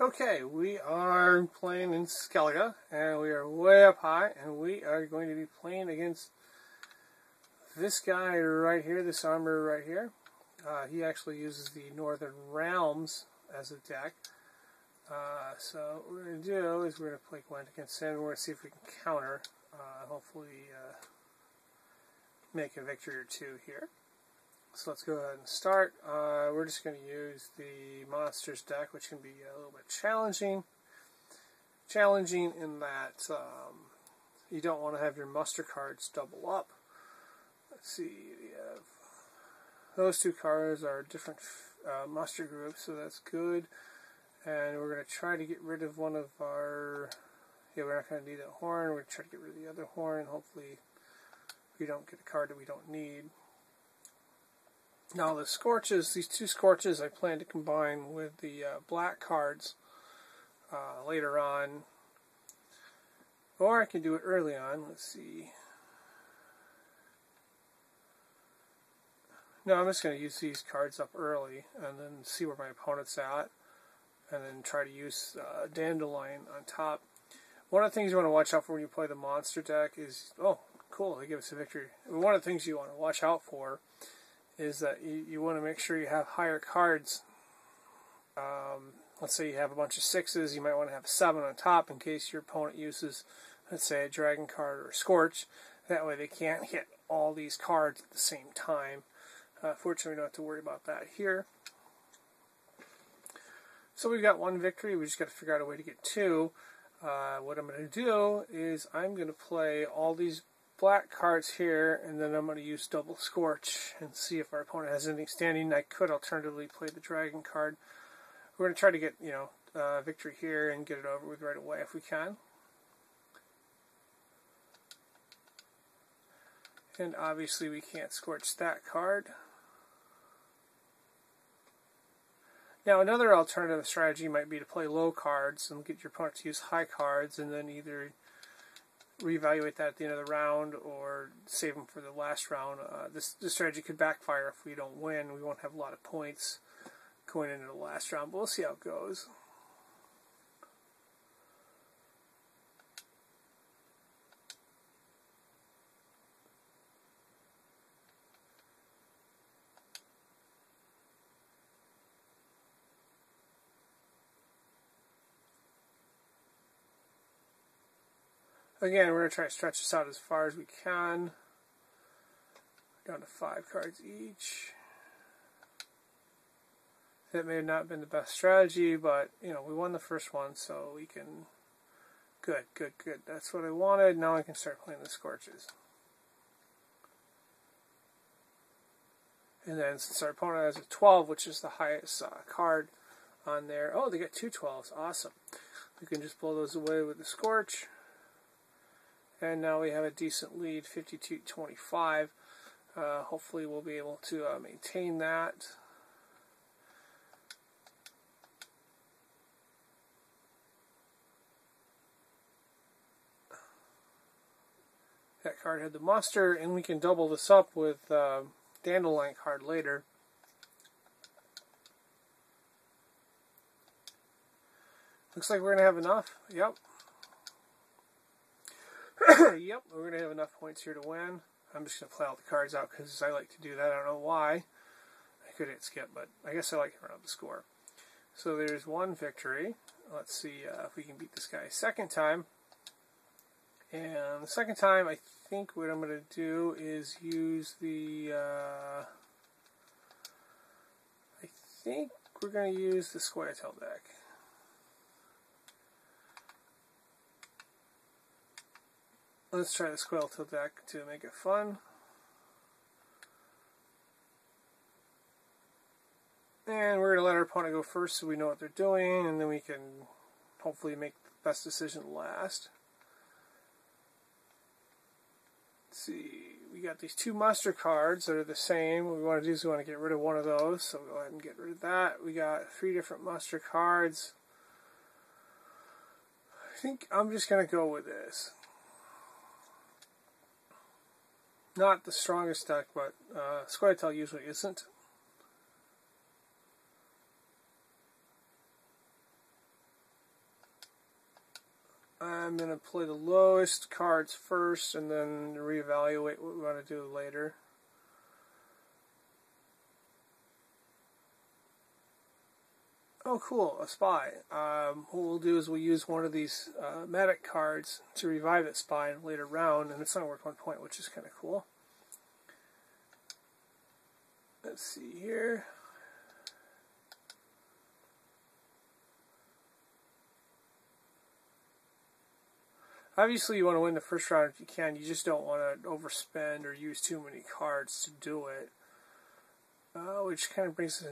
Okay, we are playing in Skellige, and we are way up high, and we are going to be playing against this guy right here, this armor right here. He actually uses the Northern Realms as a deck. So what we're going to do is we're going to play Gwent against him, and we're going to see if we can counter, hopefully make a victory or two here. So let's go ahead and start. We're just going to use the Monsters deck, which can be a little bit challenging. Challenging in that you don't want to have your muster cards double up. Let's see, we have those two cards are different muster groups, so that's good. And we're going to try to get rid of one of our... Yeah, we're not going to need that horn. We're going to try to get rid of the other horn, and hopefully we don't get a card that we don't need. Now the Scorches, these two Scorches I plan to combine with the black cards later on. Or I can do it early on. Let's see. No, I'm just going to use these cards up early and then see where my opponent's at. And then try to use Dandelion on top. One of the things you want to watch out for when you play the monster deck is... Oh, cool, they give us a victory. One of the things you want to watch out for is that you want to make sure you have higher cards. Let's say you have a bunch of 6s, you might want to have a 7 on top in case your opponent uses, let's say, a dragon card or a scorch. That way they can't hit all these cards at the same time. Fortunately, we don't have to worry about that here. So we've got one victory, we just got to figure out a way to get two. What I'm going to do is I'm going to play all these black cards here, and then I'm going to use double Scorch and see if our opponent has anything standing. I could alternatively play the dragon card. We're going to try to get, victory here and get it over with right away if we can. And obviously we can't Scorch that card. Now another alternative strategy might be to play low cards and get your opponent to use high cards, and then either reevaluate that at the end of the round or save them for the last round. This strategy could backfire if we don't win. We won't have a lot of points going into the last round, but we'll see how it goes. Again, we're going to try to stretch this out as far as we can. Down to 5 cards each. That may have not been the best strategy, but, we won the first one, so we can... Good. That's what I wanted. Now I can start playing the Scorches. And then since our opponent has a 12, which is the highest card on there... Oh, they got two 12s. Awesome. We can just blow those away with the Scorch. And now we have a decent lead, 52-25. Hopefully we'll be able to maintain that. That card had the muster, and we can double this up with Dandelion card later. Looks like we're going to have enough. Yep. Yep, we're going to have enough points here to win. I'm just going to play all the cards out because I like to do that. I don't know why. I could hit skip, but I guess I like to run up the score. So there's one victory. Let's see if we can beat this guy a second time. And the second time, I think what I'm going to do is use the... I think we're going to use the Skellige deck. Let's try the Skellige deck to make it fun. And we're going to let our opponent go first so we know what they're doing, and then we can hopefully make the best decision last. Let's see, we got these two muster cards that are the same. What we want to do is we want to get rid of one of those, so we'll go ahead and get rid of that. We got 3 different muster cards. I think I'm just going to go with this. Not the strongest deck, but Skellige usually isn't. I'm going to play the lowest cards first and then reevaluate what we want to do later. Oh, cool, a spy. What we'll do is we'll use one of these medic cards to revive that spy in a later round, and it's only worth 1 point, which is kind of cool. Let's see here. Obviously, you want to win the first round if you can. You just don't want to overspend or use too many cards to do it. Which kind of brings us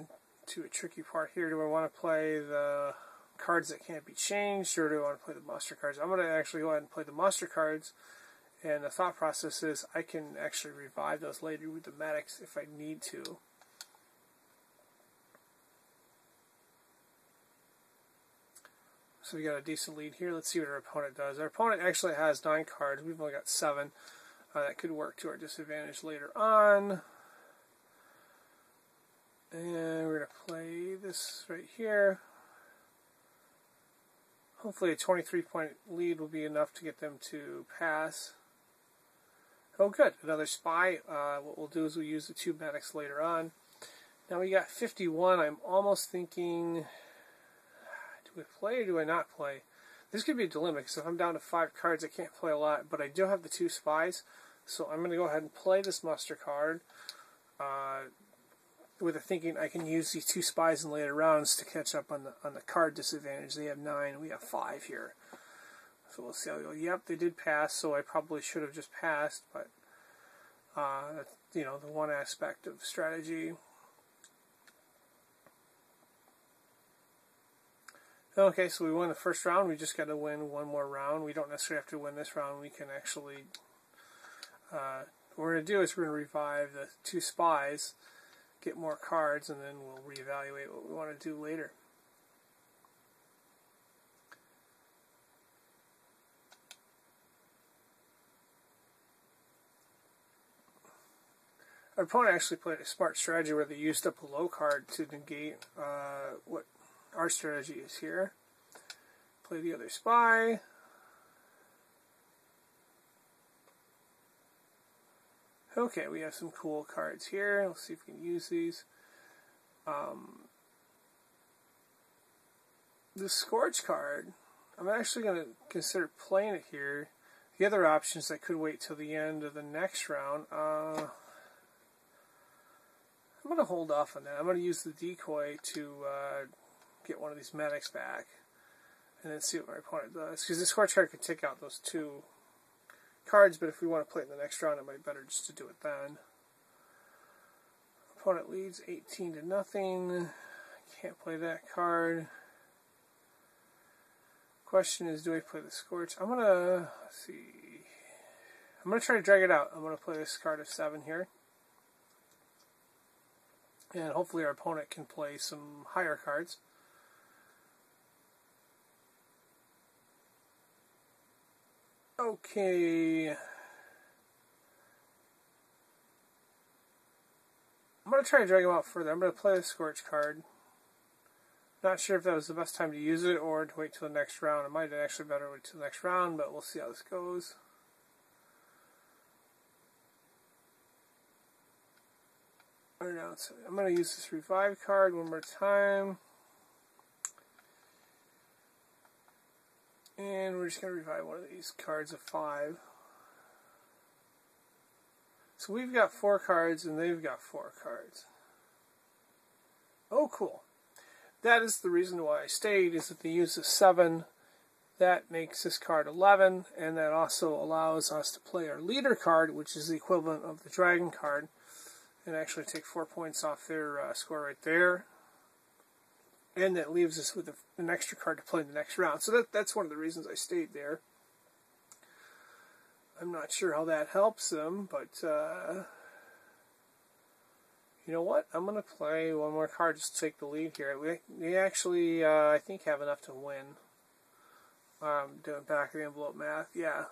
to a tricky part here. Do I want to play the cards that can't be changed, or do I want to play the monster cards? I'm going to actually go ahead and play the monster cards, and the thought process is I can actually revive those later with the medics if I need to. So we got a decent lead here. Let's see what our opponent does. Our opponent actually has 9 cards. We've only got 7. That could work to our disadvantage later on. And we're going to play this right here. Hopefully a 23-point lead will be enough to get them to pass. Oh good, another spy. What we'll do is we'll use the 2 medics later on. Now we got 51. I'm almost thinking, do we play or do I not play? This could be a dilemma, because if I'm down to 5 cards I can't play a lot, but I do have the 2 spies. So I'm going to go ahead and play this muster card. With the thinking I can use these 2 spies in later rounds to catch up on the card disadvantage. They have 9, we have 5 here. So we'll see how they go. Yep, they did pass, so I probably should have just passed, but that's, you know, the one aspect of strategy. Okay, so we won the first round. We just got to win one more round. We don't necessarily have to win this round. We can actually, what we're going to do is we're going to revive the 2 spies, get more cards, and then we'll reevaluate what we want to do later. Our opponent actually played a smart strategy where they used up a low card to negate what our strategy is here. Play the other spy. Okay, we have some cool cards here. Let's see if we can use these. The Scorch card, I'm actually going to consider playing it here. The other options that could wait till the end of the next round. I'm going to hold off on that. I'm going to use the decoy to get one of these medics back, and then see what my opponent does. Because the Scorch card could take out those 2 cards, but if we want to play it in the next round, it might be better just to do it then. Opponent leads 18-0. Can't play that card. Question is, do I play the Scorch? I'm gonna see. I'm gonna try to drag it out. I'm gonna play this card of 7 here, and hopefully our opponent can play some higher cards. Okay. I'm going to try to drag him out further. I'm going to play the Scorch card. Not sure if that was the best time to use it or to wait till the next round. It might have actually better wait till the next round, but we'll see how this goes. I'm going to use this revive card one more time. And we're just going to revive one of these cards of 5. So we've got 4 cards and they've got 4 cards. Oh, cool. That is the reason why I stayed, is that they use a 7. That makes this card 11, and that also allows us to play our leader card, which is the equivalent of the dragon card, and actually take 4 points off their score right there. And that leaves us with an extra card to play in the next round. So that's one of the reasons I stayed there. I'm not sure how that helps them, but you know what? I'm going to play one more card just to take the lead here. We actually, I think, have enough to win. Doing back of the envelope math, yeah.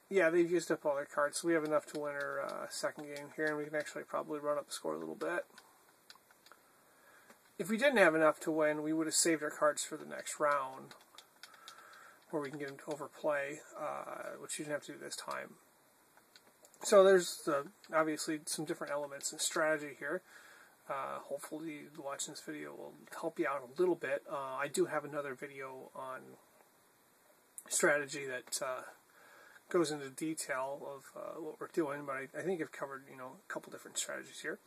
Yeah, they've used up all their cards, so we have enough to win our second game here, and we can actually probably run up the score a little bit. If we didn't have enough to win, we would have saved our cards for the next round. where we can get him to overplay, which you didn't have to do this time. So there's obviously some different elements in strategy here. Hopefully watching this video will help you out a little bit. I do have another video on strategy that goes into detail of what we're doing, but I think I've covered a couple different strategies here.